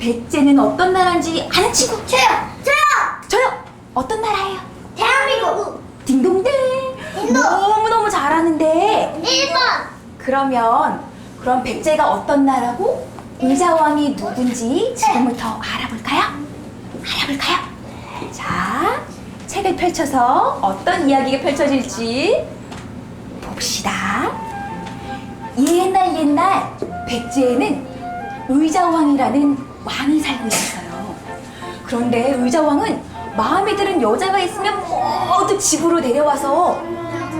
백제는 어떤 나라인지 아는 친구? 저요! 저요! 어떤 나라예요? 대한민국! 딩동댕! 딩동! 너무너무 잘하는데 1번! 그럼 백제가 어떤 나라고 의자왕이 누군지 지금부터 알아볼까요? 자, 책을 펼쳐서 어떤 이야기가 펼쳐질지 봅시다. 옛날 백제에는 의자왕이라는 왕이 살고 있었어요. 그런데 의자왕은 마음에 드는 여자가 있으면 모두 집으로 데려와서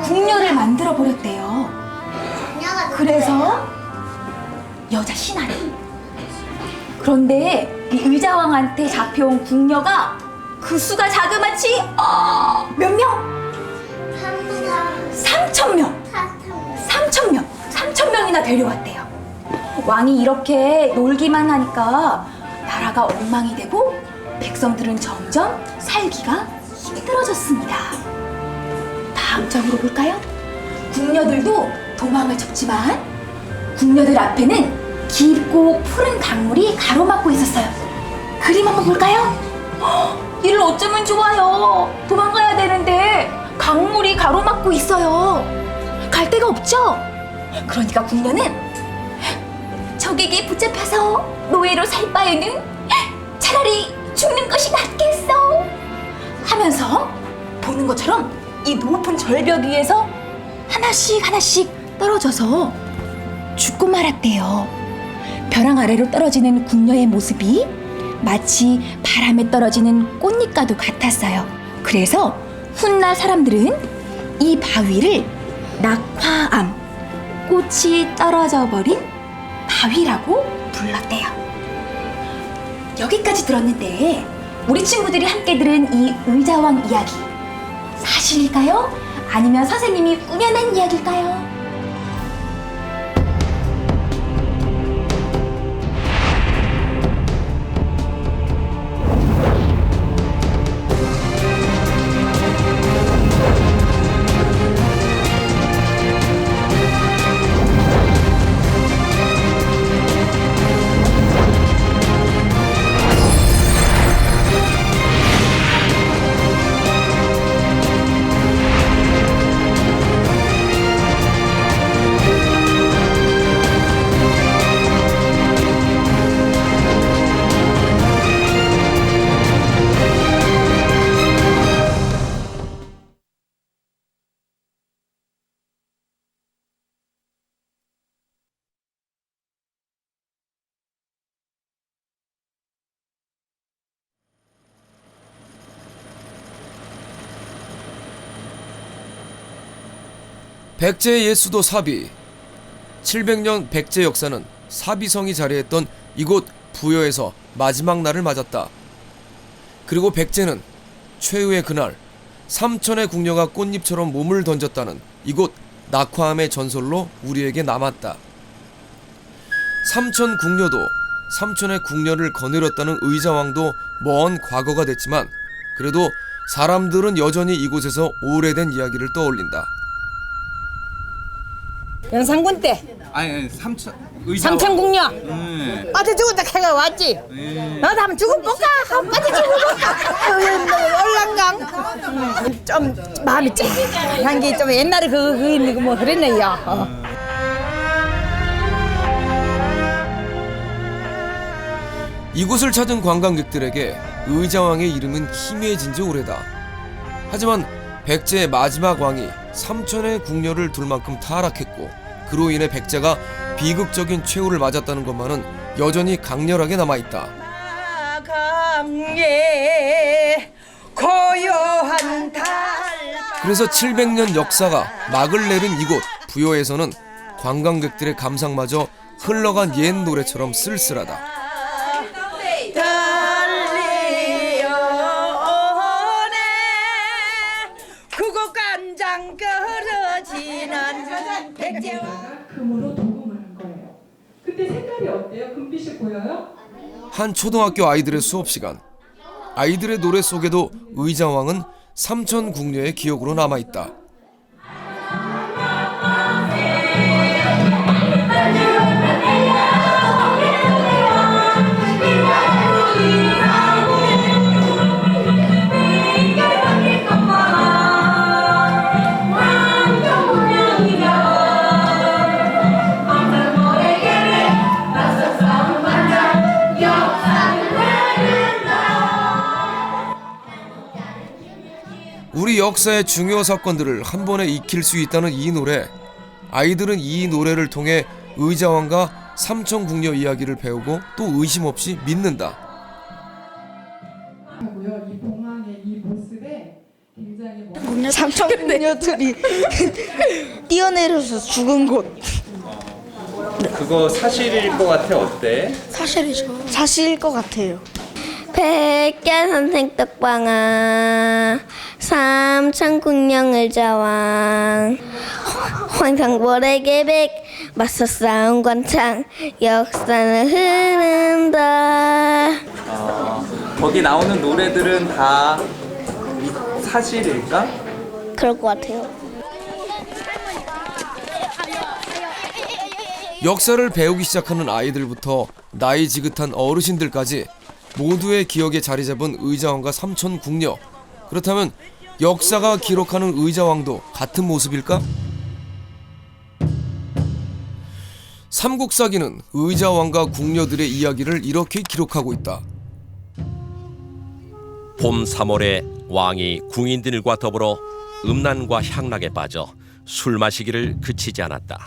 궁녀를 만들어 버렸대요. 그래서 여자 신하를. 그런데 이 의자왕한테 잡혀온 궁녀가 그 수가 자그마치 몇 명? 3,000명! 3,000명이나 데려왔대요. 왕이 이렇게 놀기만 하니까 나라가 엉망이 되고 백성들은 점점 살기가 힘들어졌습니다. 다음 장으로 볼까요? 궁녀들도 도망을 쳤지만 궁녀들 앞에는 깊고 푸른 강물이 가로막고 있었어요. 그림 한번 볼까요? 이를 어쩌면 좋아요. 도망가야 되는데 강물이 가로막고 있어요. 갈 데가 없죠? 그러니까 궁녀는 적에게 붙잡혀서 노예로 살 바에는 차라리 죽는 것이 낫겠어 하면서 보는 것처럼 이 높은 절벽 위에서 하나씩 떨어져서 죽고 말았대요. 벼랑 아래로 떨어지는 궁녀의 모습이 마치 바람에 떨어지는 꽃잎과도 같았어요. 그래서 훗날 사람들은 이 바위를 낙화암, 꽃이 떨어져 버린 바위라고 불렀대요. 여기까지 들었는데 우리 친구들이 함께 들은 이 의자왕 이야기 사실일까요? 아니면 선생님이 꾸며낸 이야기일까요? 백제의 옛 수도 사비. 700년 백제 역사는 사비성이 자리했던 이곳 부여에서 마지막 날을 맞았다. 그리고 백제는 최후의 그날 삼천의 궁녀가 꽃잎처럼 몸을 던졌다는 이곳 낙화암의 전설로 우리에게 남았다. 삼천 궁녀도 삼천의 궁녀를 거느렸다는 의자왕도 먼 과거가 됐지만 그래도 사람들은 여전히 이곳에서 오래된 이야기를 떠올린다. 영산군 때 아니 삼천궁녀 빠져 죽었다 캐가 왔지. 나도 한번 죽어볼까? 한번 빠져 죽어볼까? 올랑강 좀 마음이 짠한 게 좀 옛날에 그거 있는 거 뭐 그랬네요. 이곳을 찾은 관광객들에게 의자왕의 이름은 희미해진 지 오래다. 하지만 백제의 마지막 왕이 삼천의 궁녀를 둘 만큼 타락했고 그로 인해 백제가 비극적인 최후를 맞았다는 것만은 여전히 강렬하게 남아있다. 그래서 700년 역사가 막을 내린 이곳 부여에서는 관광객들의 감상마저 흘러간 옛 노래처럼 쓸쓸하다. 금으로 도금을 한 거예요. 그때 색깔이 어때요? 금빛이 보여요? 한 초등학교 아이들의 수업 시간. 아이들의 노래 속에도 의자왕은 삼천 궁녀의 기억으로 남아있다. 우리 역사의 중요 사건들을 한 번에 익힐 수 있다는 이 노래. 아이들은 이 노래를 통해 의자왕과 삼천궁녀 이야기를 배우고 또 의심 없이 믿는다. 하고요. 이 봉황의 이 모습에 굉장히 삼천궁녀들이 뛰어내려서 죽은 곳. 그거 사실일 것 같아. 어때? 사실이죠. 사실일 것 같아요. 백개 선생 떡방아 삼천궁녀 의자왕 황상벌에게 백 맞서 싸운 관창 역사는 흐른다. 거기 나오는 노래들은 다 사실일까? 그럴 것 같아요. 역사를 배우기 시작하는 아이들부터 나이 지긋한 어르신들까지 모두의 기억에 자리 잡은 의자왕과 삼천궁녀. 그렇다면 역사가 기록하는 의자왕도 같은 모습일까? 삼국사기는 의자왕과 궁녀들의 이야기를 이렇게 기록하고 있다. 봄 3월에 왕이 궁인들과 더불어 음란과 향락에 빠져 술 마시기를 그치지 않았다.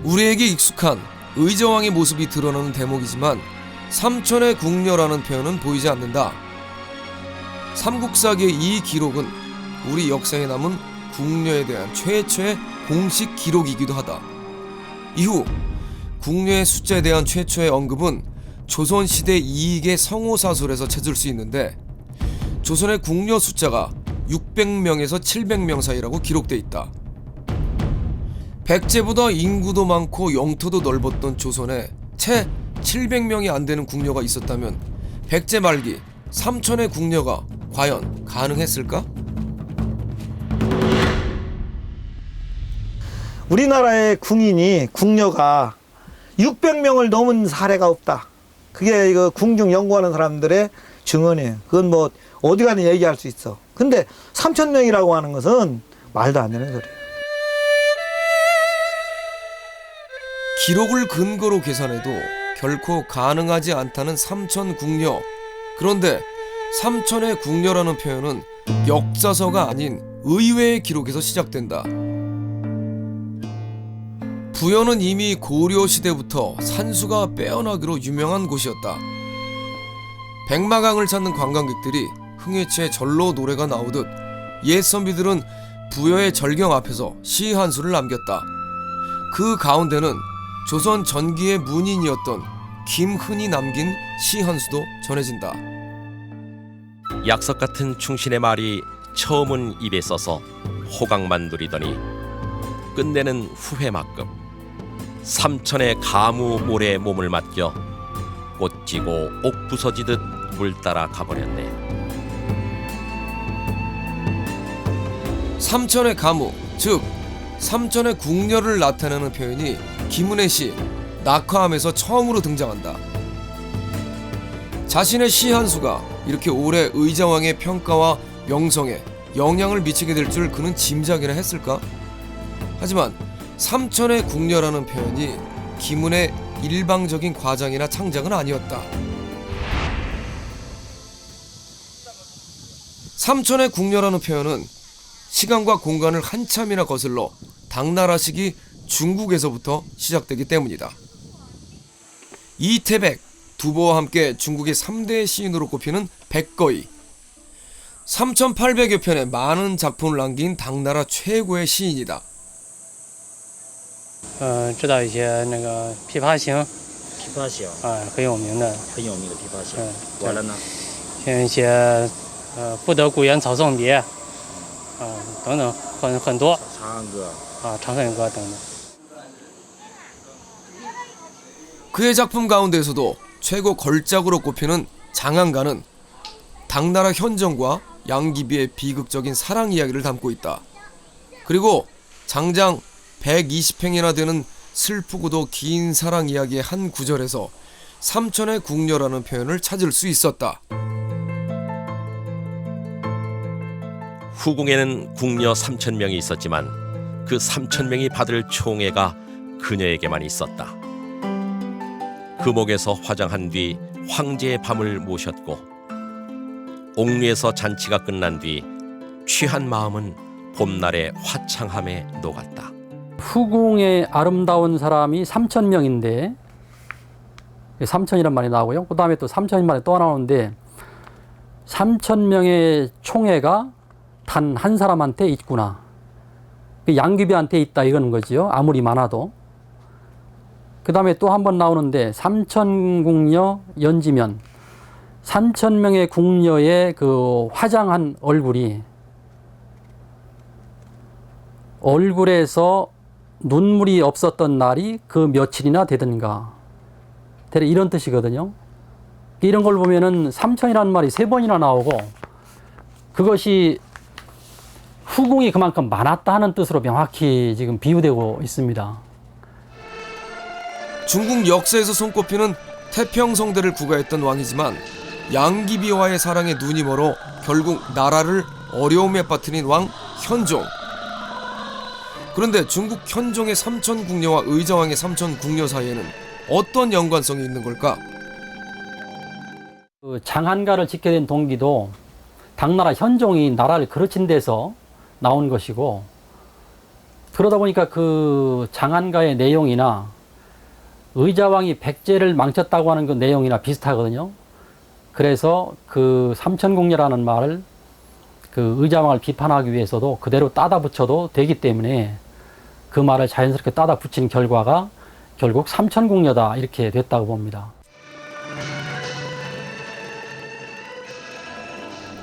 우리에게 익숙한 의자왕의 모습이 드러나는 대목이지만 삼천의 궁녀라는 표현은 보이지 않는다. 삼국사기의 이 기록은 우리 역사에 남은 궁녀에 대한 최초의 공식 기록이기도 하다. 이후 궁녀의 숫자에 대한 최초의 언급은 조선시대 이익의 성호사설에서 찾을 수 있는데 조선의 궁녀 숫자가 600명에서 700명 사이라고 기록돼 있다. 백제보다 인구도 많고 영토도 넓었던 조선에 채 700명이 안 되는 궁녀가 있었다면 백제 말기 삼천의 궁녀가 과연 가능했을까? 우리나라의 궁인이 궁녀가 600명을 넘은 사례가 없다. 그게 이거 궁중 연구하는 사람들의 증언이에요. 그건 뭐 어디 가든 얘기할 수 있어. 근데 3,000명이라고 하는 것은 말도 안 되는 소리예요. 기록을 근거로 계산해도 결코 가능하지 않다는 삼천궁녀. 그런데 삼천의 궁녀라는 표현은 역사서가 아닌 의외의 기록에서 시작된다. 부여는 이미 고려시대부터 산수가 빼어나기로 유명한 곳이었다. 백마강을 찾는 관광객들이 흥에 취해 절로 노래가 나오듯 옛 선비들은 부여의 절경 앞에서 시 한 수를 남겼다. 그 가운데는 조선 전기의 문인이었던 김흔이 남긴 시 한 수도 전해진다. 약석 같은 충신의 말이 처음은 입에 써서 호강만 누리더니 끝내는 후회만큼 삼천의 가무 모래에 몸을 맡겨 꽃 지고 옥 부서지듯 물 따라 가버렸네. 삼천의 가무, 즉 삼천의 궁녀를 나타내는 표현이 김은의 시 낙화암에서 처음으로 등장한다. 자신의 시 한 수가 이렇게 오래 의자왕의 평가와 명성에 영향을 미치게 될 줄 그는 짐작이나 했을까? 하지만 삼천의 궁녀라는 표현이 김은의 일방적인 과장이나 창작은 아니었다. 삼천의 궁녀라는 표현은 시간과 공간을 한참이나 거슬러 당나라 시기 중국에서부터 시작되기 때문이다. 이태백, 두보와 함께 중국의 3대 시인으로 꼽히는 백거이. 3,800여 편의 많은 작품을 남긴 당나라 최고의 시인이다. 知道一些那个琵琶行，琵琶行很有名的，很有名的琵琶行。完了呢？像一些不得故园草送别，等等很多。长安歌长恨歌等等。 그의 작품 가운데서도 최고 걸작으로 꼽히는 장안가는 당나라 현정과 양귀비의 비극적인 사랑 이야기를 담고 있다. 그리고 장장 120행이나 되는 슬프고도 긴 사랑 이야기의 한 구절에서 삼천의 궁녀라는 표현을 찾을 수 있었다. 후궁에는 궁녀 3,000명이 있었지만 그 3,000명이 받을 총애가 그녀에게만 있었다. 금옥에서 화장한 뒤 황제의 밤을 모셨고 옥류에서 잔치가 끝난 뒤 취한 마음은 봄날의 화창함에 녹았다. 후궁의 아름다운 사람이 3,000명인데 3,000이란 말이 나오고요. 그 다음에 또 3,000인 말이 또 나오는데 3,000명의 총애가 단 한 사람한테 있구나. 양귀비한테 있다 이거는 거지요. 아무리 많아도. 그 다음에 또 한 번 나오는데 3,000궁녀 연지면 3,000명의 궁녀의 그 화장한 얼굴에서 눈물이 없었던 날이 그 며칠이나 되든가. 대략 이런 뜻이거든요. 이런 걸 보면은 3,000이라는 말이 3번이나 나오고 그것이 후궁이 그만큼 많았다 하는 뜻으로 명확히 지금 비유되고 있습니다. 중국 역사에서 손꼽히는 태평성대를 구가했던 왕이지만 양귀비와의 사랑에 눈이 멀어 결국 나라를 어려움에 빠뜨린 왕 현종. 그런데 중국 현종의 3,000궁녀와 의자왕의 3,000궁녀 사이에는 어떤 연관성이 있는 걸까? 그 장한가를 짓게 된 동기도 당나라 현종이 나라를 그르친 데서 나온 것이고, 그러다 보니까 그 장한가의 내용이나 의자왕이 백제를 망쳤다고 하는 그 내용이나 비슷하거든요. 그래서 그 3,000궁녀라는 말을 그 의자왕을 비판하기 위해서도 그대로 따다 붙여도 되기 때문에 그 말을 자연스럽게 따다 붙인 결과가 결국 3,000궁녀다 이렇게 됐다고 봅니다.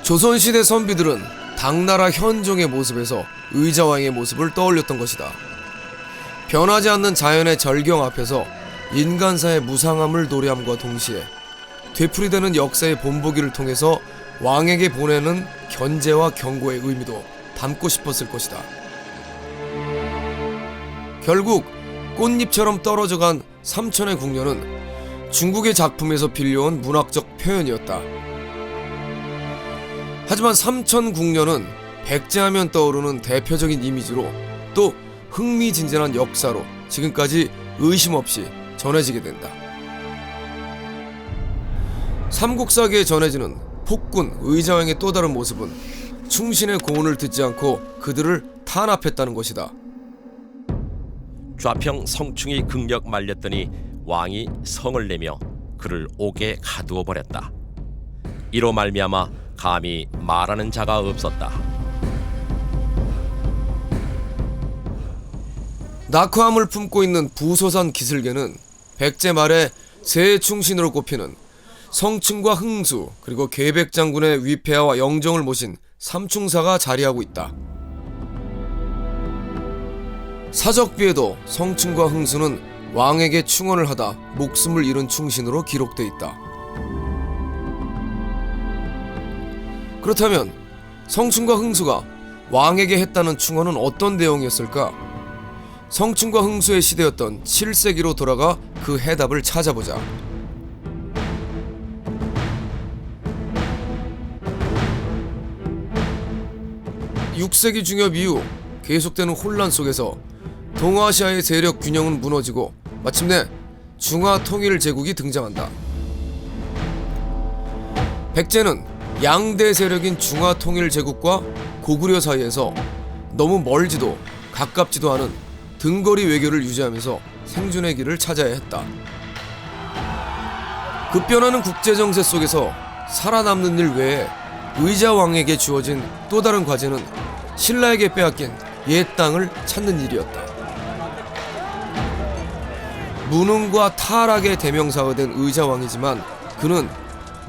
조선시대 선비들은 당나라 현종의 모습에서 의자왕의 모습을 떠올렸던 것이다. 변하지 않는 자연의 절경 앞에서 인간사의 무상함을 노래함과 동시에 되풀이되는 역사의 본보기를 통해서 왕에게 보내는 견제와 경고의 의미도 담고 싶었을 것이다. 결국 꽃잎처럼 떨어져간 3,000의 궁녀는 중국의 작품에서 빌려온 문학적 표현이었다. 하지만 3,000궁녀는 백제하면 떠오르는 대표적인 이미지로 또 흥미진진한 역사로 지금까지 의심 없이 전해지게 된다. 삼국사기에 전해지는 폭군 의자왕의 또 다른 모습은 충신의 고언을 듣지 않고 그들을 탄압했다는 것이다. 좌평 성충이 극력 말렸더니 왕이 성을 내며 그를 옥에 가두어 버렸다. 이로 말미암아 감히 말하는 자가 없었다. 낙화암을 품고 있는 부소산 기슭에는 백제 말에 새 충신으로 꼽히는 성층과 흥수 그리고 계백장군의 위패하와 영정을 모신 삼충사가 자리하고 있다. 사적비에도 성층과 흥수는 왕에게 충언을 하다 목숨을 잃은 충신으로 기록돼 있다. 그렇다면 성층과 흥수가 왕에게 했다는 충언은 어떤 내용이었을까? 성층과 흥수의 시대였던 7세기로 돌아가 그 해답을 찾아보자. 6세기 중엽 이후 계속되는 혼란 속에서 동아시아의 세력 균형은 무너지고 마침내 중화통일제국이 등장한다. 백제는 양대 세력인 중화통일제국과 고구려 사이에서 너무 멀지도 가깝지도 않은 등거리 외교를 유지하면서 생존의 길을 찾아야 했다. 급변하는 국제정세 속에서 살아남는 일 외에 의자왕에게 주어진 또 다른 과제는 신라에게 빼앗긴 옛 땅을 찾는 일이었다. 무능과 타락의 대명사가 된 의자왕이지만 그는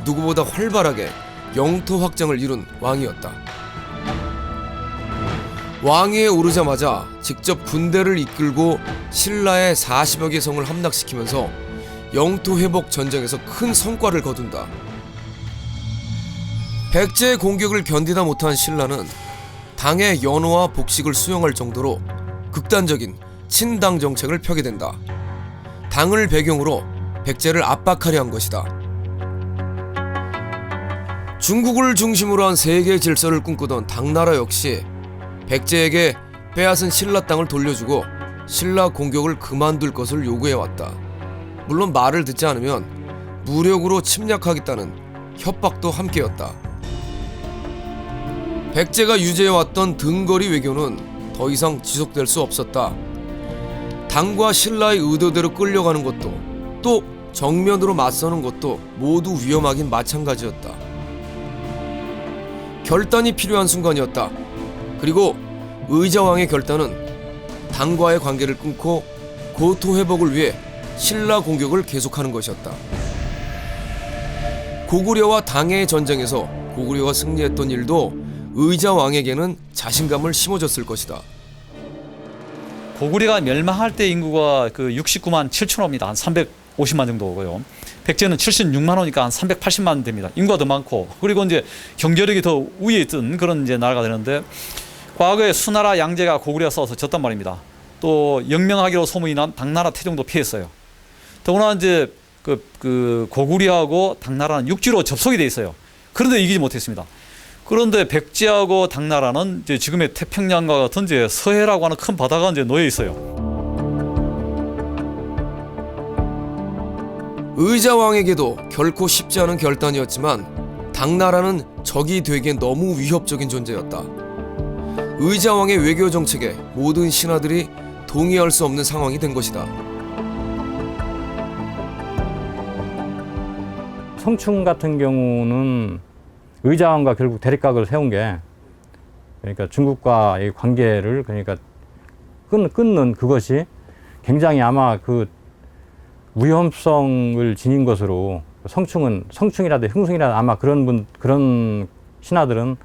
누구보다 활발하게 영토 확장을 이룬 왕이었다. 왕위에 오르자마자 직접 군대를 이끌고 신라의 40여 개 성을 함락시키면서 영토 회복 전쟁에서 큰 성과를 거둔다. 백제의 공격을 견디다 못한 신라는 당의 연호와 복식을 수용할 정도로 극단적인 친당 정책을 펴게 된다. 당을 배경으로 백제를 압박하려 한 것이다. 중국을 중심으로 한 세계 질서를 꿈꾸던 당나라 역시 백제에게 빼앗은 신라 땅을 돌려주고 신라 공격을 그만둘 것을 요구해왔다. 물론 말을 듣지 않으면 무력으로 침략하겠다는 협박도 함께였다. 백제가 유지해왔던 등거리 외교는 더 이상 지속될 수 없었다. 당과 신라의 의도대로 끌려가는 것도 또 정면으로 맞서는 것도 모두 위험하긴 마찬가지였다. 결단이 필요한 순간이었다. 그리고 의자왕의 결단은 당과의 관계를 끊고 고토 회복을 위해 신라 공격을 계속하는 것이었다. 고구려와 당의 전쟁에서 고구려가 승리했던 일도 의자왕에게는 자신감을 심어줬을 것이다. 고구려가 멸망할 때 인구가 그 69만 7천호입니다. 한 350만 정도 오고요. 백제는 76만 호니까 한 380만 됩니다. 인구가 더 많고, 그리고 이제 경제력이 더 위에 있던 그런 이제 나라가 되는데, 과거에 수나라 양제가 고구려가 싸워서 졌단 말입니다. 또 영명하기로 소문이 난 당나라 태종도 피했어요. 더구나 이제 그 고구려하고 당나라는 육지로 접속이 돼 있어요. 그런데 이기지 못했습니다. 그런데 백제하고 당나라는 이제 지금의 태평양과 같은 이제 서해라고 하는 큰 바다가 이제 놓여 있어요. 의자왕에게도 결코 쉽지 않은 결단이었지만 당나라는 적이 되기엔 너무 위협적인 존재였다. 의자왕의 외교 정책에 모든 신하들이 동의할 수 없는 상황이 된 것이다. 성충 같은 경우는 의자왕과 결국 대립각을 세운 게, 그러니까 중국과의 관계를 그러니까 끊는 그것이 굉장히 아마 그 위험성을 지닌 것으로, 성충이라도 흥숭이라도 아마 그런 신하들은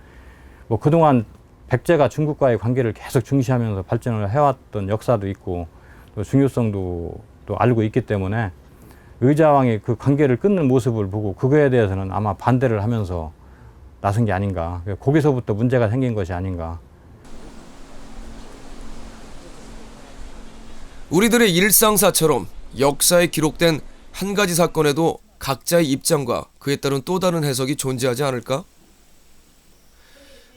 뭐 그동안 백제가 중국과의 관계를 계속 중시하면서 발전을 해왔던 역사도 있고 또 중요성도 또 알고 있기 때문에 의자왕이 그 관계를 끊는 모습을 보고 그거에 대해서는 아마 반대를 하면서 나선 게 아닌가. 거기서부터 문제가 생긴 것이 아닌가. 우리들의 일상사처럼 역사에 기록된 한 가지 사건에도 각자의 입장과 그에 따른 또 다른 해석이 존재하지 않을까?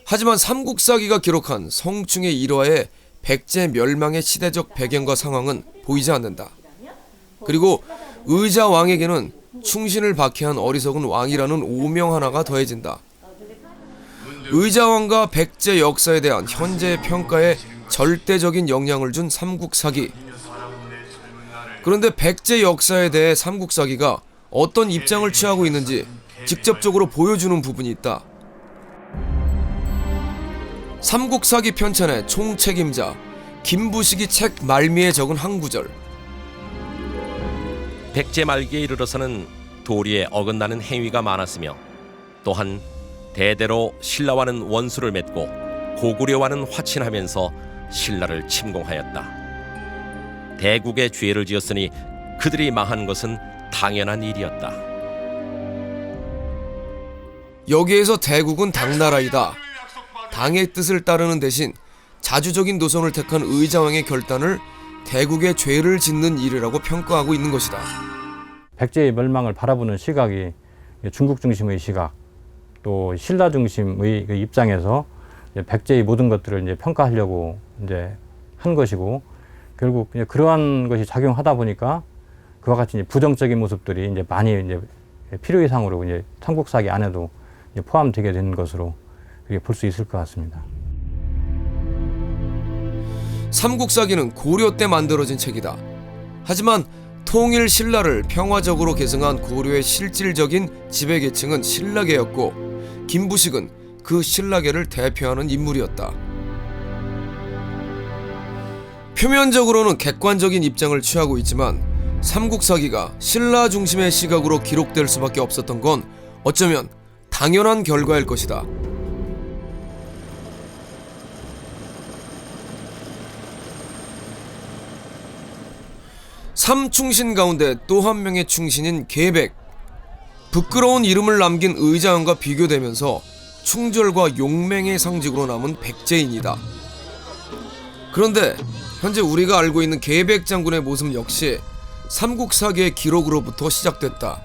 하지만 삼국사기가 기록한 성충의 일화의 백제 멸망의 시대적 배경과 상황은 보이지 않는다. 그리고 의자왕에게는 충신을 박해한 어리석은 왕이라는 오명 하나가 더해진다. 의자왕과 백제 역사에 대한 현재의 평가에 절대적인 영향을 준 삼국사기. 그런데 백제 역사에 대해 삼국사기가 어떤 입장을 취하고 있는지 직접적으로 보여주는 부분이 있다. 삼국사기 편찬의 총책임자 김부식이 책 말미에 적은 한 구절. 백제 말기에 이르러서는 도리에 어긋나는 행위가 많았으며 또한 대대로 신라와는 원수를 맺고 고구려와는 화친하면서 신라를 침공하였다. 대국의 죄를 지었으니 그들이 망한 것은 당연한 일이었다. 여기에서 대국은 당나라이다. 당의 뜻을 따르는 대신 자주적인 노선을 택한 의자왕의 결단을 대국의 죄를 짓는 일이라고 평가하고 있는 것이다. 백제의 멸망을 바라보는 시각이 중국 중심의 시각, 또 신라 중심의 그 입장에서 백제의 모든 것들을 이제 평가하려고 이제 한 것이고, 결국 이제 그러한 것이 작용하다 보니까 그와 같이 이제 부정적인 모습들이 이제 많이 이제 필요 이상으로 이제 삼국사기 안에도 이제 포함되게 된 것으로 볼 수 있을 것 같습니다. 삼국사기는 고려 때 만들어진 책이다. 하지만 통일 신라를 평화적으로 계승한 고려의 실질적인 지배계층은 신라계였고, 김부식은 그 신라계를 대표하는 인물이었다. 표면적으로는 객관적인 입장을 취하고 있지만 삼국사기가 신라 중심의 시각으로 기록될 수밖에 없었던 건 어쩌면 당연한 결과일 것이다. 삼충신 가운데 또 한 명의 충신인 계백. 부끄러운 이름을 남긴 의자왕과 비교되면서 충절과 용맹의 상징으로 남은 백제인이다. 그런데 현재 우리가 알고 있는 계백 장군의 모습 역시 삼국사기의 기록으로부터 시작됐다.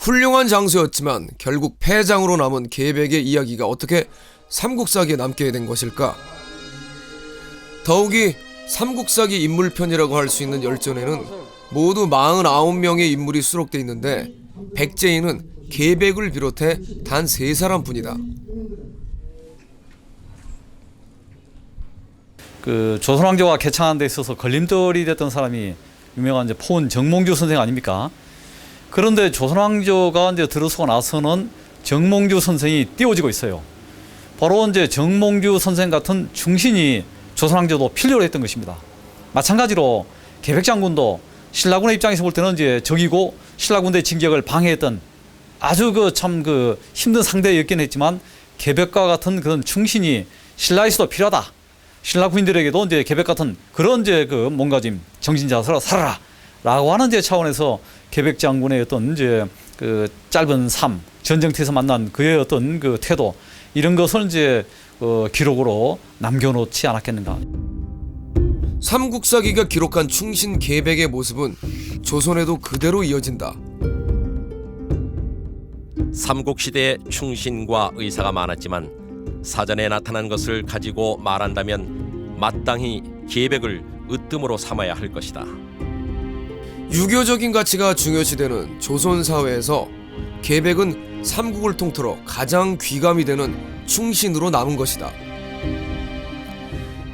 훌륭한 장수였지만 결국 패장으로 남은 계백의 이야기가 어떻게 삼국사기에 남게 된 것일까? 더욱이 삼국사기 인물편이라고 할 수 있는 열전에는 모두 49명의 인물이 수록되어 있는데 백제인은 계백을 비롯해 단 3사람뿐이다. 그 조선왕조가 개창한 데 있어서 걸림돌이 됐던 사람이 유명한 이제 포은 정몽주 선생 아닙니까? 그런데 조선왕조가 이제 들어서고 나서는 정몽주 선생이 띄워지고 있어요. 바로 이제 정몽주 선생 같은 충신이 조선왕조도 필요로 했던 것입니다. 마찬가지로 계백장군도 신라군의 입장에서 볼 때는 이제 적이고 신라군대의 진격을 방해했던 아주 그 힘든 상대였긴 했지만 계백과 같은 그런 충신이 신라에서도 필요하다. 신라 군인들에게도 이제 계백 같은 그런 이제 그 몸가짐, 정신자세로 살아라. 라고 하는 이제 차원에서 계백 장군의 어떤 이제 그 짧은 삶, 전쟁터에서 만난 그의 어떤 그 태도 이런 것을 이제 기록으로 남겨놓지 않았겠는가. 삼국사기가 기록한 충신 계백의 모습은 조선에도 그대로 이어진다. 삼국시대에 충신과 의사가 많았지만 사전에 나타난 것을 가지고 말한다면 마땅히 계백을 으뜸으로 삼아야 할 것이다. 유교적인 가치가 중요시되는 조선 사회에서 계백은 삼국을 통틀어 가장 귀감이 되는 충신으로 남은 것이다.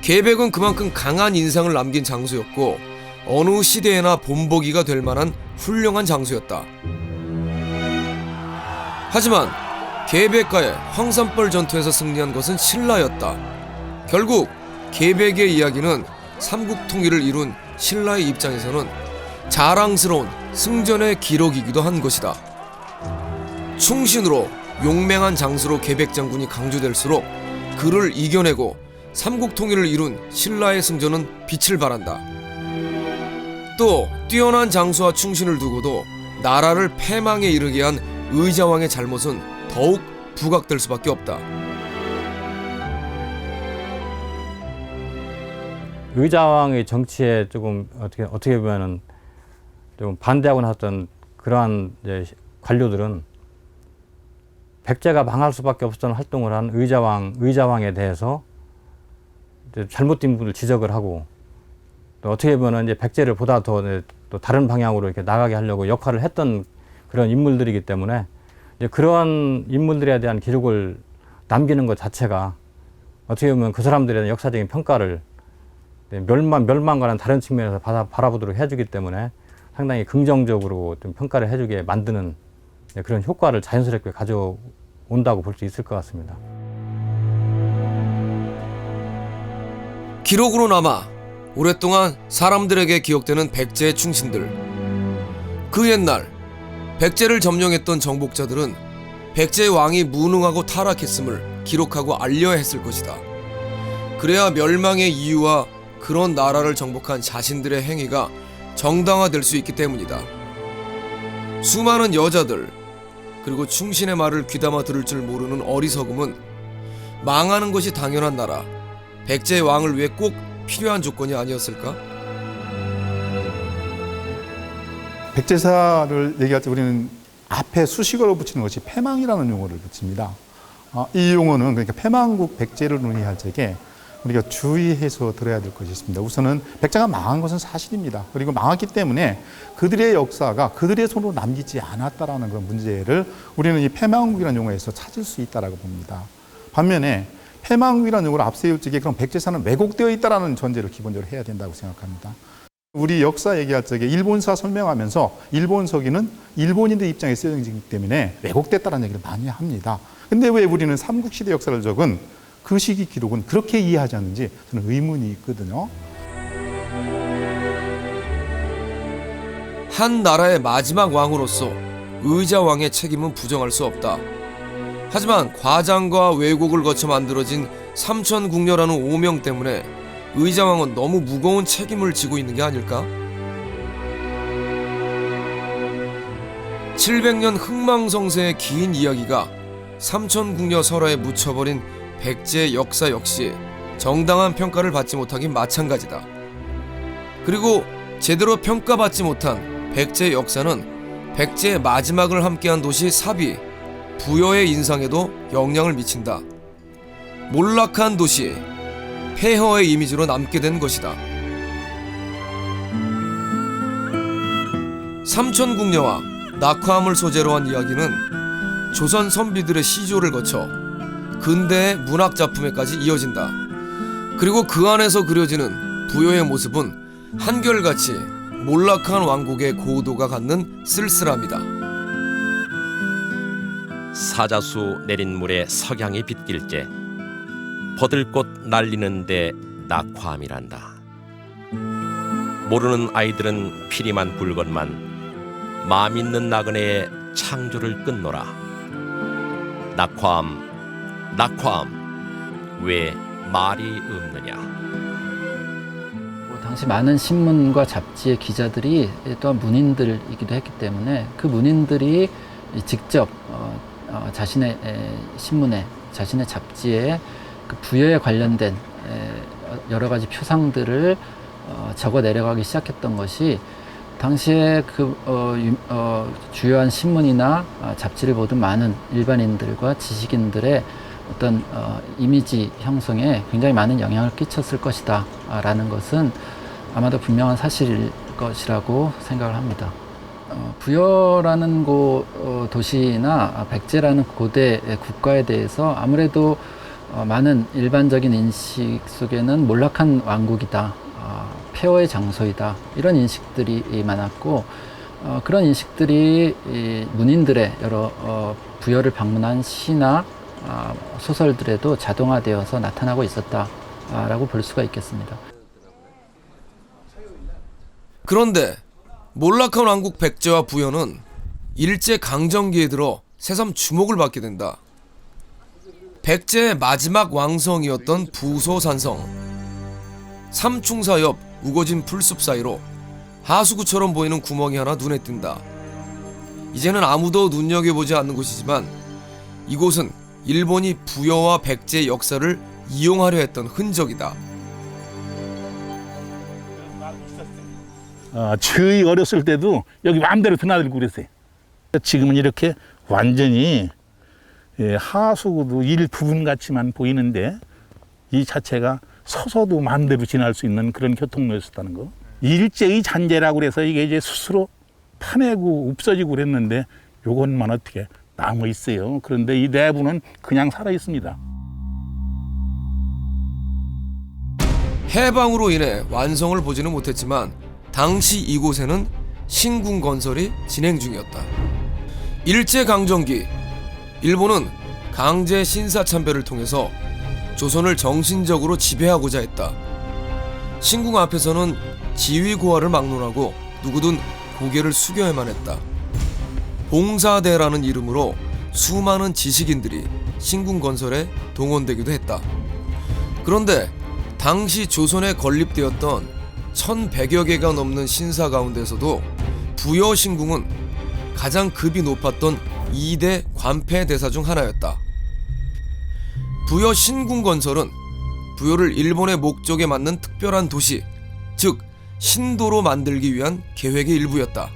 계백은 그만큼 강한 인상을 남긴 장소였고 어느 시대에나 본보기가 될 만한 훌륭한 장소였다. 하지만 계백과의 황산벌 전투에서 승리한 것은 신라였다. 결국 계백의 이야기는 삼국 통일을 이룬 신라의 입장에서는 자랑스러운 승전의 기록이기도 한 것이다. 충신으로 용맹한 장수로 계백 장군이 강조될수록 그를 이겨내고 삼국 통일을 이룬 신라의 승전은 빛을 발한다. 또 뛰어난 장수와 충신을 두고도 나라를 패망에 이르게 한 의자왕의 잘못은 더욱 부각될 수밖에 없다. 의자왕의 정치에 조금 어떻게 보면은 좀 반대하고 나섰던 그러한 이제 관료들은 백제가 망할 수밖에 없었던 활동을 한 의자왕에 대해서 이제 잘못된 부분을 지적을 하고 또 어떻게 보면 이제 백제를 보다 더 또 다른 방향으로 이렇게 나가게 하려고 역할을 했던 그런 인물들이기 때문에 이제 그러한 인물들에 대한 기록을 남기는 것 자체가 어떻게 보면 그 사람들에 대한 역사적인 평가를 멸망과는 다른 측면에서 바라보도록 해주기 때문에 상당히 긍정적으로 좀 평가를 해주게 만드는 그런 효과를 자연스럽게 가져온다고 볼 수 있을 것 같습니다. 기록으로 남아 오랫동안 사람들에게 기억되는 백제의 충신들. 그 옛날 백제를 점령했던 정복자들은 백제의 왕이 무능하고 타락했음을 기록하고 알려야 했을 것이다. 그래야 멸망의 이유와 그런 나라를 정복한 자신들의 행위가 정당화될 수 있기 때문이다. 수많은 여자들 그리고 충신의 말을 귀담아 들을 줄 모르는 어리석음은 망하는 것이 당연한 나라 백제의 왕을 위해 꼭 필요한 조건이 아니었을까? 백제사를 얘기할 때 우리는 앞에 수식어를 붙이는 것이 패망이라는 용어를 붙입니다. 이 용어는 그러니까 패망국 백제를 논의할 적에 우리가 주의해서 들어야 될 것이 있습니다. 우선은 백제가 망한 것은 사실입니다. 그리고 망했기 때문에 그들의 역사가 그들의 손으로 남기지 않았다라는 그런 문제를 우리는 이 패망국이라는 용어에서 찾을 수 있다라고 봅니다. 반면에 패망국이라는 용어를 앞세울 적에 그럼 백제사는 왜곡되어 있다라는 전제를 기본적으로 해야 된다고 생각합니다. 우리 역사 얘기할 적에 일본사 설명하면서 일본 서기는 일본인들 입장에 쓰여지기 때문에 왜곡됐다는 얘기를 많이 합니다. 근데 왜 우리는 삼국시대 역사를 적은 그 시기 기록은 그렇게 이해하지 않는지 저는 의문이 있거든요. 한 나라의 마지막 왕으로서 의자왕의 책임은 부정할 수 없다. 하지만 과장과 왜곡을 거쳐 만들어진 삼천궁녀라는 오명 때문에 의자왕은 너무 무거운 책임을 지고 있는 게 아닐까? 700년 흥망성쇠의 긴 이야기가 삼천궁녀 설화에 묻혀버린 백제의 역사 역시 정당한 평가를 받지 못하긴 마찬가지다. 그리고 제대로 평가받지 못한 백제의 역사는 백제의 마지막을 함께한 도시 사비, 부여의 인상에도 영향을 미친다. 몰락한 도시, 폐허의 이미지로 남게 된 것이다. 삼천궁녀와 낙화암을 소재로 한 이야기는 조선 선비들의 시조를 거쳐 근대의 문학작품에까지 이어진다. 그리고 그 안에서 그려지는 부여의 모습은 한결같이 몰락한 왕국의 고도가 갖는 쓸쓸함이다. 사자수 내린 물에 석양이 빗길째 버들꽃 날리는데 낙화함이란다. 모르는 아이들은 피리만 불건만 마음 있는 나그네의 창조를 끊노라. 낙화함, 낙화함, 왜 말이 없느냐. 당시 많은 신문과 잡지의 기자들이 또한 문인들이기도 했기 때문에 그 문인들이 직접 자신의 신문에, 자신의 잡지에 그 부여에 관련된 여러 가지 표상들을 적어 내려가기 시작했던 것이 당시에 그 주요한 신문이나 잡지를 보던 많은 일반인들과 지식인들의 어떤 이미지 형성에 굉장히 많은 영향을 끼쳤을 것이다 라는 것은 아마도 분명한 사실일 것이라고 생각을 합니다. 부여라는 도시나 백제라는 고대 국가에 대해서 아무래도 많은 일반적인 인식 속에는 몰락한 왕국이다, 폐허의 장소이다, 이런 인식들이 많았고, 그런 인식들이 문인들의 여러 부여를 방문한 시나 소설들에도 자동화되어서 나타나고 있었다라고 볼 수가 있겠습니다. 그런데 몰락한 왕국 백제와 부여는 일제 강점기에 들어 새삼 주목을 받게 된다. 백제의 마지막 왕성이었던 부소산성, 삼충사 옆 우거진 풀숲 사이로 하수구처럼 보이는 구멍이 하나 눈에 띈다. 이제는 아무도 눈여겨보지 않는 곳이지만 이곳은 일본이 부여와 백제의 역사를 이용하려 했던 흔적이다. 저희 어렸을 때도 여기 마음대로 드나들고 그랬어요. 지금은 이렇게 완전히 하수구도 일부분 같이만 보이는데 이 자체가 서서도 마음대로 지날 수 있는 그런 교통로였었다는 거. 일제의 잔재라고 그래서 이게 이제 스스로 파내고 없어지고 그랬는데 요것만 어떻게 남아 있어요. 그런데 이 내부는 그냥 살아 있습니다. 해방으로 인해 완성을 보지는 못했지만 당시 이곳에는 신궁 건설이 진행 중이었다. 일제강점기, 일본은 강제 신사참배를 통해서 조선을 정신적으로 지배하고자 했다. 신궁 앞에서는 지위고하를 막론하고 누구든 고개를 숙여야만 했다. 봉사대라는 이름으로 수많은 지식인들이 신궁 건설에 동원되기도 했다. 그런데 당시 조선에 건립되었던 1100여 개가 넘는 신사 가운데서도 부여 신궁은 가장 급이 높았던 2대 관폐 대사 중 하나였다. 부여 신궁 건설은 부여를 일본의 목적에 맞는 특별한 도시, 즉 신도로 만들기 위한 계획의 일부였다.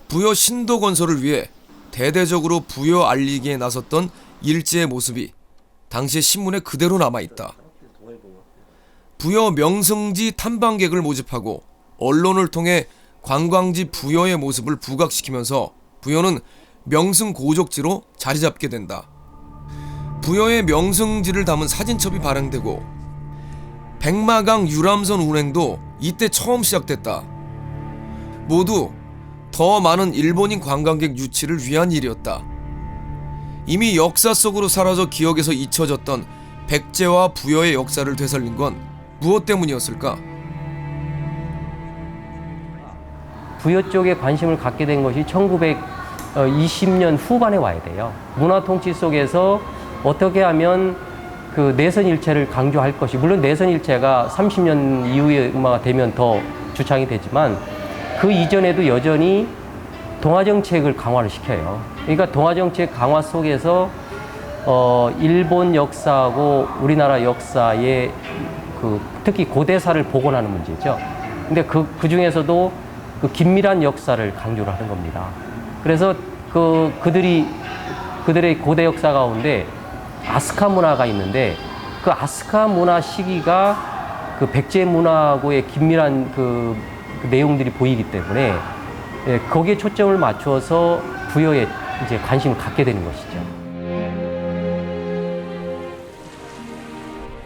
부여 신도 건설을 위해 대대적으로 부여 알리기에 나섰던 일제의 모습이 당시의 신문에 그대로 남아있다. 부여 명승지 탐방객을 모집하고 언론을 통해 관광지 부여의 모습을 부각시키면서 부여는 명승 고적지로 자리 잡게 된다. 부여의 명승지를 담은 사진첩이 발행되고 백마강 유람선 운행도 이때 처음 시작됐다. 모두 더 많은 일본인 관광객 유치를 위한 일이었다. 이미 역사 속으로 사라져 기억에서 잊혀졌던 백제와 부여의 역사를 되살린 건 무엇 때문이었을까? 부여 쪽에 관심을 갖게 된 것이 1920년 후반에 와야 돼요. 문화 통치 속에서 어떻게 하면 그 내선 일체를 강조할 것이, 물론 내선 일체가 30년 이후에 되면 더 주창이 되지만 그 이전에도 여전히 동아 정책을 강화를 시켜요. 그러니까 동아 정책 강화 속에서 일본 역사하고 우리나라 역사의 특히 고대사를 복원하는 문제죠. 근데 그 중에서도 그 긴밀한 역사를 강조를 하는 겁니다. 그래서 그들의 고대 역사 가운데 아스카 문화가 있는데 그 아스카 문화 시기가 그 백제 문화하고의 긴밀한 그 내용들이 보이기 때문에 거기에 초점을 맞추어서 부여에 이제 관심을 갖게 되는 것이죠.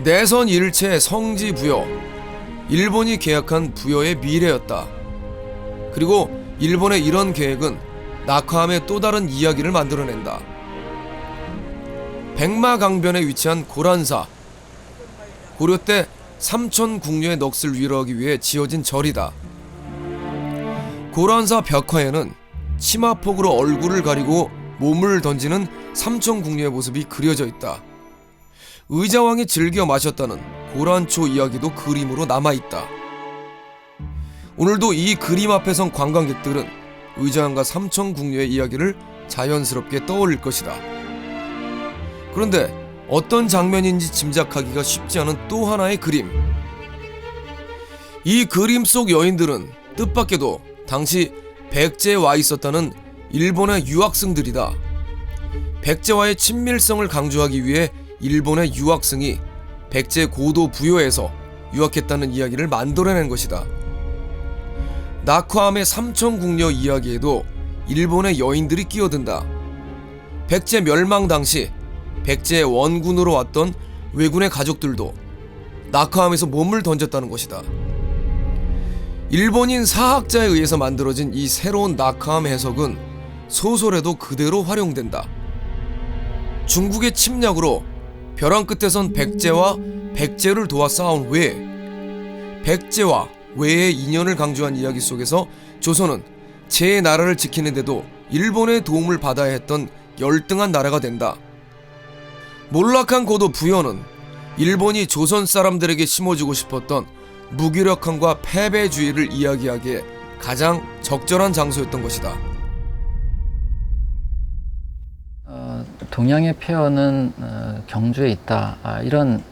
내선 일체 성지 부여, 일본이 계약한 부여의 미래였다. 그리고 일본의 이런 계획은 낙화암의 또 다른 이야기를 만들어낸다. 백마강변에 위치한 고란사, 고려 때 삼천 궁녀의 넋을 위로하기 위해 지어진 절이다. 고란사 벽화에는 치마폭으로 얼굴을 가리고 몸을 던지는 삼천 궁녀의 모습이 그려져 있다. 의자왕이 즐겨 마셨다는 고란초 이야기도 그림으로 남아있다. 오늘도 이 그림 앞에 선 관광객들은 의자왕과 삼천 궁녀의 이야기를 자연스럽게 떠올릴 것이다. 그런데 어떤 장면인지 짐작하기가 쉽지 않은 또 하나의 그림. 이 그림 속 여인들은 뜻밖에도 당시 백제에 와 있었다는 일본의 유학생들이다. 백제와의 친밀성을 강조하기 위해 일본의 유학생이 백제 고도 부여에서 유학했다는 이야기를 만들어낸 것이다. 낙화암의 삼천궁녀 이야기에도 일본의 여인들이 끼어든다. 백제 멸망 당시 백제의 원군으로 왔던 왜군의 가족들도 낙화암에서 몸을 던졌다는 것이다. 일본인 사학자에 의해서 만들어진 이 새로운 낙화암 해석은 소설에도 그대로 활용된다. 중국의 침략으로 벼랑 끝에선 백제와 백제를 도와 싸운 외, 백제와 외의 인연을 강조한 이야기 속에서 조선은 제 나라를 지키는데도 일본의 도움을 받아야 했던 열등한 나라가 된다. 몰락한 고도 부여는 일본이 조선 사람들에게 심어주고 싶었던 무기력함과 패배주의를 이야기하기에 가장 적절한 장소였던 것이다. 동양의 폐허는 경주에 있다, 이런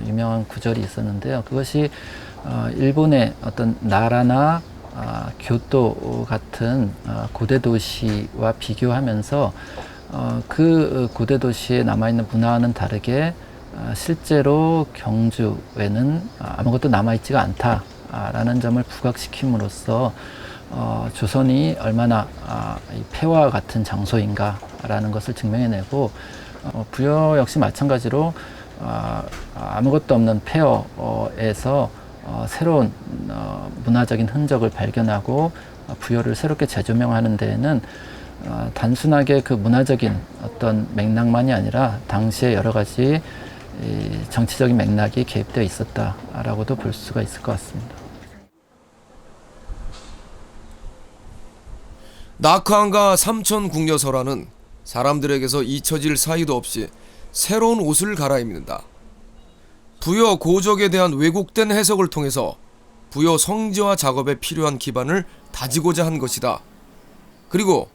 유명한 구절이 있었는데요. 그것이 일본의 어떤 나라나 교토 같은 고대 도시와 비교하면서 그 고대 도시에 남아있는 문화와는 다르게 실제로 경주에는 아무것도 남아있지가 않다라는 점을 부각시킴으로써 조선이 얼마나 폐허와 같은 장소인가라는 것을 증명해내고, 부여 역시 마찬가지로 아무것도 없는 폐허에서 새로운 문화적인 흔적을 발견하고 부여를 새롭게 재조명하는 데에는 단순하게 그 문화적인 어떤 맥락만이 아니라 당시에 여러 가지 정치적인 맥락이 개입되어 있었다라고도 볼 수가 있을 것 같습니다. 낙화암과 삼천궁녀설화는 사람들에게서 잊혀질 사이도 없이 새로운 옷을 갈아입는다. 부여 고적에 대한 왜곡된 해석을 통해서 부여 성지화 작업에 필요한 기반을 다지고자 한 것이다. 그리고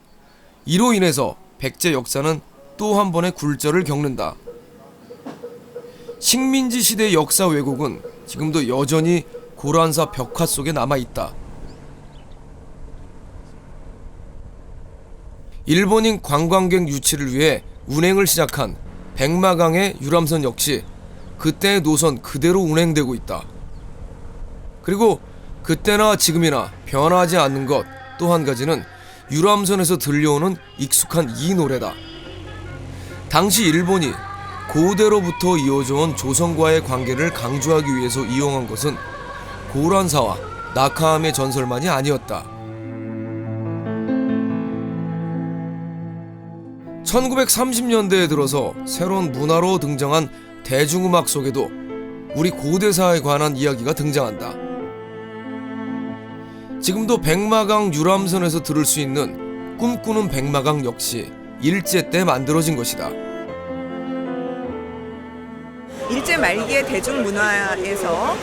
이로 인해서 백제 역사는 또 한 번의 굴절을 겪는다. 식민지 시대의 역사 왜곡은 지금도 여전히 고란사 벽화 속에 남아있다. 일본인 관광객 유치를 위해 운행을 시작한 백마강의 유람선 역시 그때의 노선 그대로 운행되고 있다. 그리고 그때나 지금이나 변하지 않는 것 또 한 가지는 유람선에서 들려오는 익숙한 이 노래다. 당시 일본이 고대로부터 이어져온 조선과의 관계를 강조하기 위해서 이용한 것은 고란사와 낙화암의 전설만이 아니었다. 1930년대에 들어서 새로운 문화로 등장한 대중음악 속에도 우리 고대사에 관한 이야기가 등장한다. 지금도 백마강 유람선에서 들을 수 있는 꿈꾸는 백마강 역시 일제 때 만들어진 것이다. 일제 말기의 대중문화에서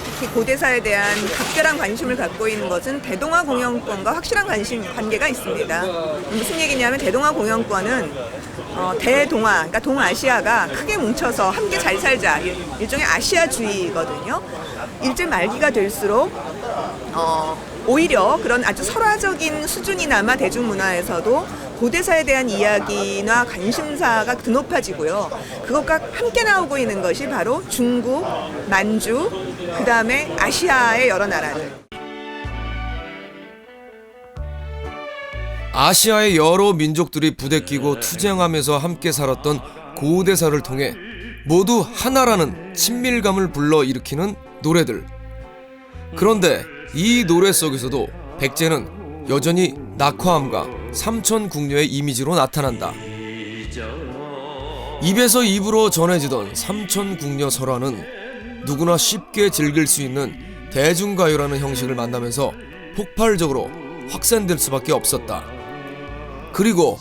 특히 고대사에 대한 각별한 관심을 갖고 있는 것은 대동아 공영권과 확실한 관계가 있습니다. 무슨 얘기냐면 대동아 공영권은 대동아, 그러니까 동아시아가 크게 뭉쳐서 함께 잘 살자, 일종의 아시아주의거든요. 일제 말기가 될수록 오히려 그런 아주 설화적인 수준이나마 대중문화에서도 고대사에 대한 이야기나 관심사가 높아지고요. 그것과 함께 나오고 있는 것이 바로 중국, 만주, 그 다음에 아시아의 여러 나라들. 아시아의 여러 민족들이 부대끼고 투쟁하면서 함께 살았던 고대사를 통해 모두 하나라는 친밀감을 불러일으키는 노래들. 그런데 이 노래 속에서도 백제는 여전히 낙화암과 삼천궁녀의 이미지로 나타난다. 입에서 입으로 전해지던 삼천궁녀 설화는 누구나 쉽게 즐길 수 있는 대중가요라는 형식을 만나면서 폭발적으로 확산될 수밖에 없었다. 그리고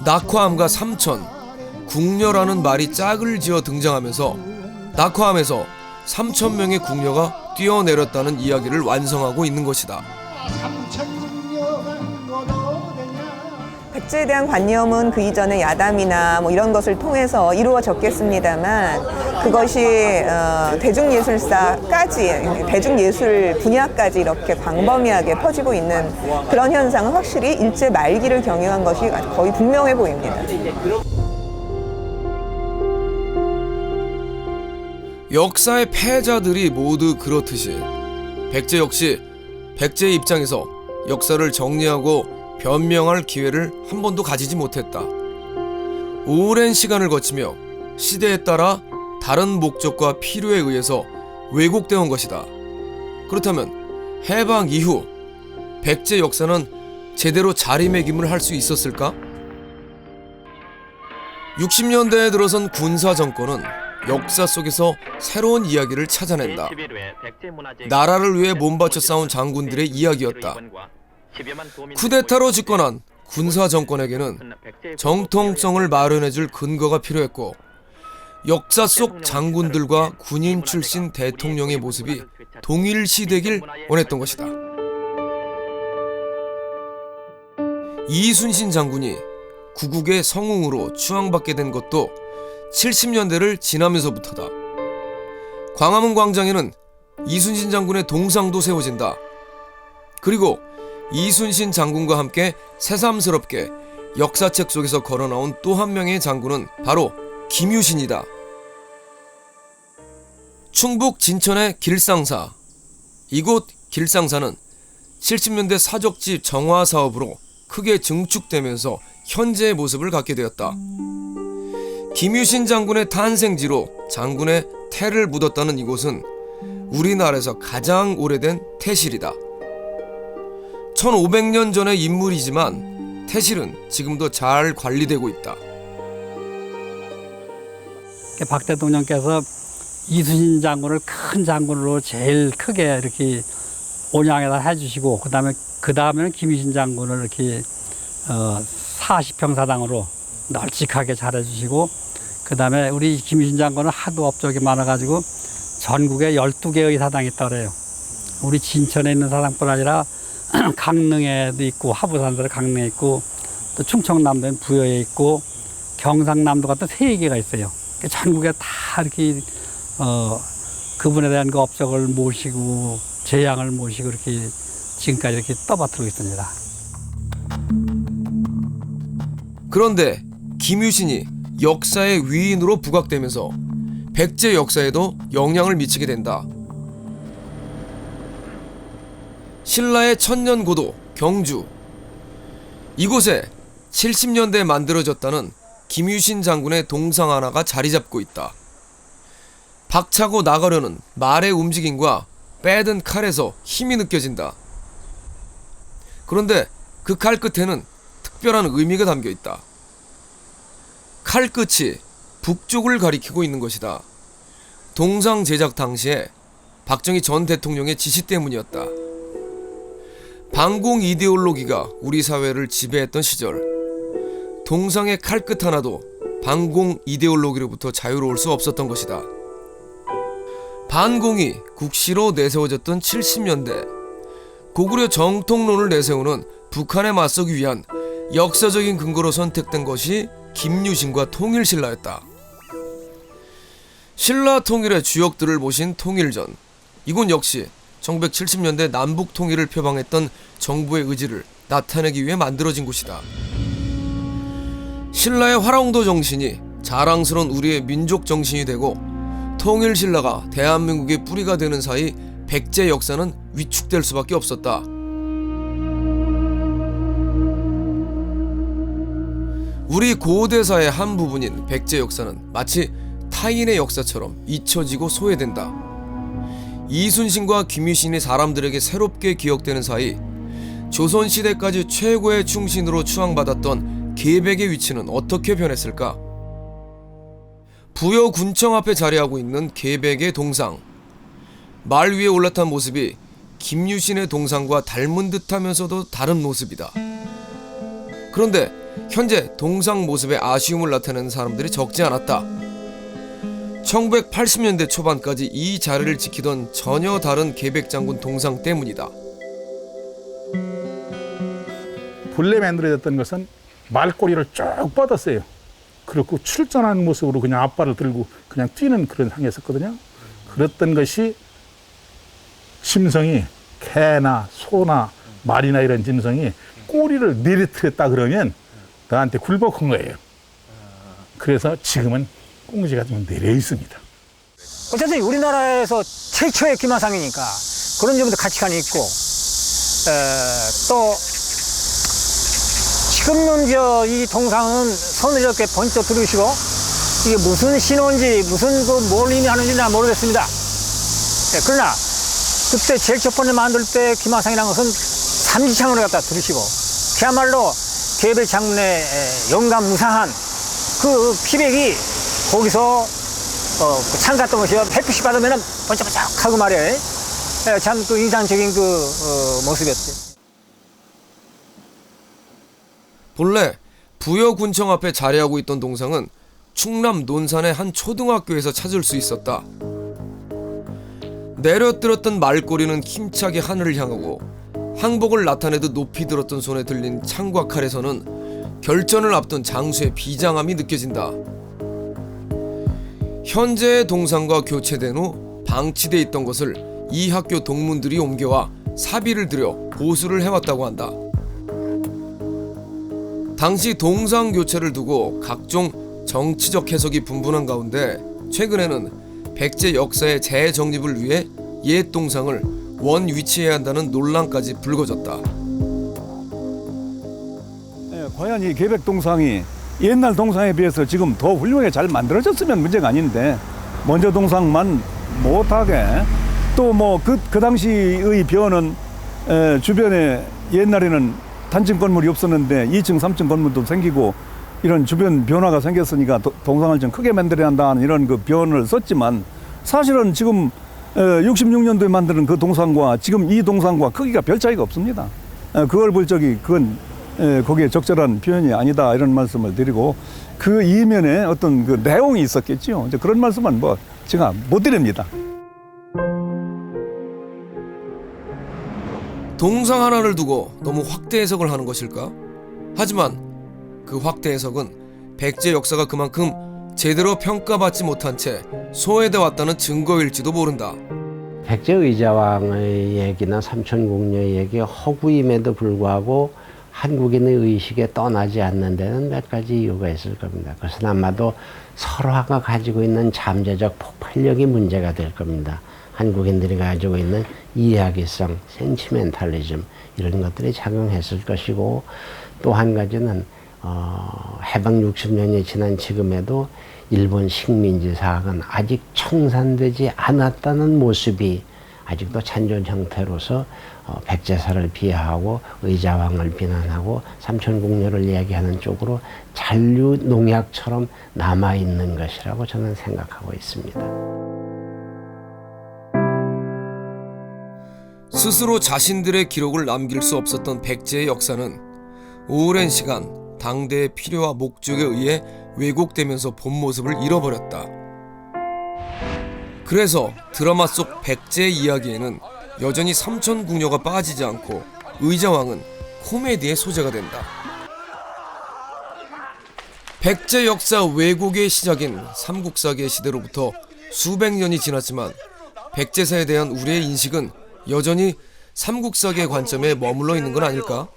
낙화암과 삼천, 궁녀라는 말이 짝을 지어 등장하면서 낙화암에서 3,000명의 궁녀가 뛰어내렸다는 이야기를 완성하고 있는 것이다. 백제에 대한 관념은 그 이전에 야담이나 뭐 이런 것을 통해서 이루어졌겠습니다만 그것이 대중예술사까지, 대중예술 분야까지 이렇게 광범위하게 퍼지고 있는 그런 현상은 확실히 일제 말기를 경유한 것이 거의 분명해 보입니다. 역사의 패자들이 모두 그렇듯이 백제 역시 백제의 입장에서 역사를 정리하고 변명할 기회를 한 번도 가지지 못했다. 오랜 시간을 거치며 시대에 따라 다른 목적과 필요에 의해서 왜곡되어 온 것이다. 그렇다면 해방 이후 백제 역사는 제대로 자리매김을 할 수 있었을까? 60년대에 들어선 군사 정권은 역사 속에서 새로운 이야기를 찾아낸다. 나라를 위해 몸바쳐 싸운 장군들의 이야기였다. 쿠데타로 집권한 군사 정권에게는 정통성을 마련해줄 근거가 필요했고 역사 속 장군들과 군인 출신 대통령의 모습이 동일시되길 원했던 것이다. 이순신 장군이 구국의 성웅으로 추앙받게 된 것도 70년대를 지나면서부터다. 광화문 광장에는 이순신 장군의 동상도 세워진다. 그리고 이순신 장군과 함께 새삼스럽게 역사책 속에서 걸어나온 또 한 명의 장군은 바로 김유신이다. 충북 진천의 길상사. 이곳 길상사는 70년대 사적지 정화 사업으로 크게 증축되면서 현재의 모습을 갖게 되었다. 김유신 장군의 탄생지로 장군의 태를 묻었다는 이곳은 우리나라에서 가장 오래된 태실이다. 1500년 전의 인물이지만 태실은 지금도 잘 관리되고 있다. 박 대통령께서 이순신 장군을 큰 장군으로 제일 크게 이렇게 온양에다 해주시고 그 다음에는 김유신 장군을 이렇게 40평사당으로 널찍하게 잘해주시고 그 다음에 우리 김유신 장군은 하도 업적이 많아가지고 전국에 12개의 사당이 있다고 그래요. 우리 진천에 있는 사당뿐 아니라 강릉에도 있고 하부산도 강릉에 있고 또 충청남도엔 부여에 있고 경상남도 같은 3개가 있어요. 전국에 다 이렇게 그분에 대한 그 업적을 모시고 재양을 모시고 이렇게 지금까지 이렇게 떠받들고 있습니다. 그런데 김유신이 역사의 위인으로 부각되면서 백제 역사에도 영향을 미치게 된다. 신라의 천년고도 경주. 이곳에 70년대에 만들어졌다는 김유신 장군의 동상 하나가 자리 잡고 있다. 박차고 나가려는 말의 움직임과 빼든 칼에서 힘이 느껴진다. 그런데 그 칼 끝에는 특별한 의미가 담겨 있다. 칼 끝이 북쪽을 가리키고 있는 것이다. 동상 제작 당시에 박정희 전 대통령의 지시 때문이었다. 반공 이데올로기가 우리 사회를 지배했던 시절, 동상의 칼끝 하나도 반공 이데올로기로부터 자유로울 수 없었던 것이다. 반공이 국시로 내세워졌던 70년대, 고구려 정통론을 내세우는 북한에 맞서기 위한 역사적인 근거로 선택된 것이 김유신과 통일신라였다. 신라 통일의 주역들을 모신 통일전. 이곳 역시 1970년대 남북 통일을 표방했던 정부의 의지를 나타내기 위해 만들어진 곳이다. 신라의 화랑도 정신이 자랑스러운 우리의 민족 정신이 되고 통일신라가 대한민국의 뿌리가 되는 사이 백제 역사는 위축될 수밖에 없었다. 우리 고대사의 한 부분인 백제 역사는 마치 타인의 역사처럼 잊혀지고 소외된다. 이순신과 김유신이 사람들에게 새롭게 기억되는 사이 조선시대까지 최고의 충신으로 추앙받았던 계백의 위치는 어떻게 변했을까? 부여군청 앞에 자리하고 있는 계백의 동상. 말 위에 올라탄 모습이 김유신의 동상과 닮은 듯하면서도 다른 모습이다. 그런데 현재 동상 모습에 아쉬움을 나타내는 사람들이 적지 않았다. 1980년대 초반까지 이 자리를 지키던 전혀 다른 계백장군 동상 때문이다. 본래 만들어졌던 것은 말꼬리를 쭉 뻗었어요. 그렇고 출전하는 모습으로 그냥 앞발을 들고 그냥 뛰는 그런 상이었었거든요. 그랬던 것이 짐승이 개나 소나 말이나 이런 짐승이 꼬리를 내리틀었다 그러면 나한테 굴복한 거예요. 그래서 지금은 꽁지가 좀 내려 있습니다. 어쨌든 우리나라에서 최초의 기마상이니까 그런 점도 가치관이 있고, 또 지금은 이 동상은 손을 이렇게 번쩍 들으시고 이게 무슨 신호인지 무슨 뭘 의미하는지 는 모르겠습니다. 그러나 그때 제일 첫 번째 만들 때 기마상이라는 것은 삼지창으로 갖다 들으시고 그야말로 계백 장군의 영감무상한 그 피백이 거기서 창 같은 것이 햇빛이 받으면 번쩍번쩍하고 말이에요. 참 그 인상적인 모습이었어요. 본래 부여군청 앞에 자리하고 있던 동상은 충남 논산의 한 초등학교에서 찾을 수 있었다. 내려들었던 말꼬리는 힘차게 하늘을 향하고 항복을 나타내듯 높이 들었던 손에 들린 창과 칼에서는 결전을 앞둔 장수의 비장함이 느껴진다. 현재의 동상과 교체된 후 방치돼 있던 것을 이 학교 동문들이 옮겨와 사비를 들여 보수를 해왔다고 한다. 당시 동상 교체를 두고 각종 정치적 해석이 분분한 가운데 최근에는 백제 역사의 재정립을 위해 옛 동상을 원 위치해야 한다는 논란까지 불거졌다. 과연 이 계백 동상이 옛날 동상에 비해서 지금 더 훌륭하게 잘 만들어졌으면 문제가 아닌데 먼저 동상만 못하게 또 뭐 그 당시의 변은 주변에 옛날에는 단층 건물이 없었는데 2층, 3층 건물도 생기고 이런 주변 변화가 생겼으니까 동상을 좀 크게 만들어야 한다는 이런 그 변을 썼지만 사실은 지금 66년도에 만드는 그 동상과 지금 이 동상과 크기가 별 차이가 없습니다. 그걸 볼 적이 그건 거기에 적절한 표현이 아니다 이런 말씀을 드리고 그 이면에 어떤 그 내용이 있었겠죠. 이제 그런 말씀은 뭐 제가 못 드립니다. 동상 하나를 두고 너무 확대 해석을 하는 것일까? 하지만 그 확대 해석은 백제 역사가 그만큼 제대로 평가받지 못한 채 소외돼 왔다는 증거일지도 모른다. 백제 의자왕의 얘기나 삼천궁녀의 얘기가 허구임에도 불구하고 한국인의 의식에 떠나지 않는 데는 몇 가지 이유가 있을 겁니다. 그것은 아마도 설화가 가지고 있는 잠재적 폭발력이 문제가 될 겁니다. 한국인들이 가지고 있는 이야기성, 센티멘탈리즘 이런 것들이 작용했을 것이고 또 한 가지는 해방 60년이 지난 지금에도 일본 식민지 사학은 아직 청산되지 않았다는 모습이 아직도 잔존 형태로서 백제사를 비하하고 의자왕을 비난하고 삼천궁녀를 이야기하는 쪽으로 잔류 농약처럼 남아있는 것이라고 저는 생각하고 있습니다. 스스로 자신들의 기록을 남길 수 없었던 백제의 역사는 오랜 시간 당대의 필요와 목적에 의해 왜곡되면서 본 모습을 잃어버렸다. 그래서 드라마 속 백제의 이야기에는 여전히 삼천궁녀가 빠지지 않고 의자왕은 코미디의 소재가 된다. 백제 역사 왜곡의 시작인 삼국사기의 시대로부터 수백 년이 지났지만 백제사에 대한 우리의 인식은 여전히 삼국사기의 관점에 머물러 있는 건 아닐까?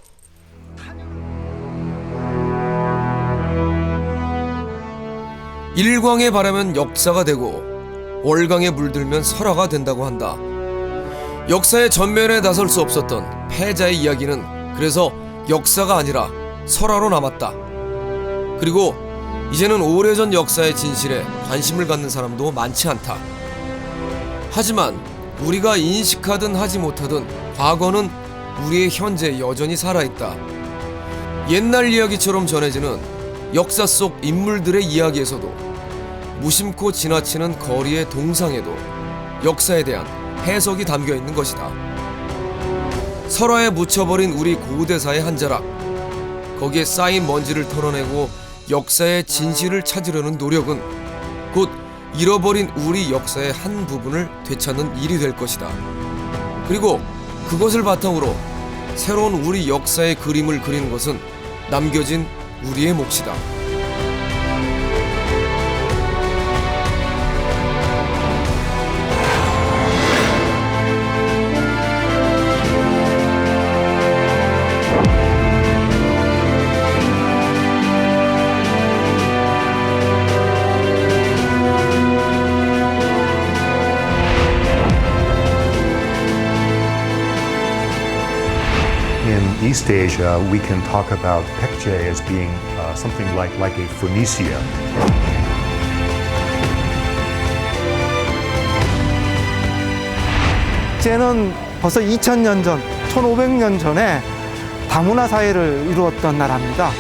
일광에 바라면 역사가 되고 월광에 물들면 설화가 된다고 한다. 역사의 전면에 나설 수 없었던 패자의 이야기는 그래서 역사가 아니라 설화로 남았다. 그리고 이제는 오래전 역사의 진실에 관심을 갖는 사람도 많지 않다. 하지만 우리가 인식하든 하지 못하든 과거는 우리의 현재에 여전히 살아있다. 옛날 이야기처럼 전해지는 역사 속 인물들의 이야기에서도 무심코 지나치는 거리의 동상에도 역사에 대한 해석이 담겨 있는 것이다. 설화에 묻혀버린 우리 고대사의 한 자락, 거기에 쌓인 먼지를 털어내고 역사의 진실을 찾으려는 노력은 곧 잃어버린 우리 역사의 한 부분을 되찾는 일이 될 것이다. 그리고 그것을 바탕으로 새로운 우리 역사의 그림을 그리는 것은 남겨진 우리의 몫이다. In East Asia, we can talk about Pekje as being something like a Phoenicia. 백제는 벌써 2000년 전, 1500년 전에 다문화 사회를 이루었던 나라입니다.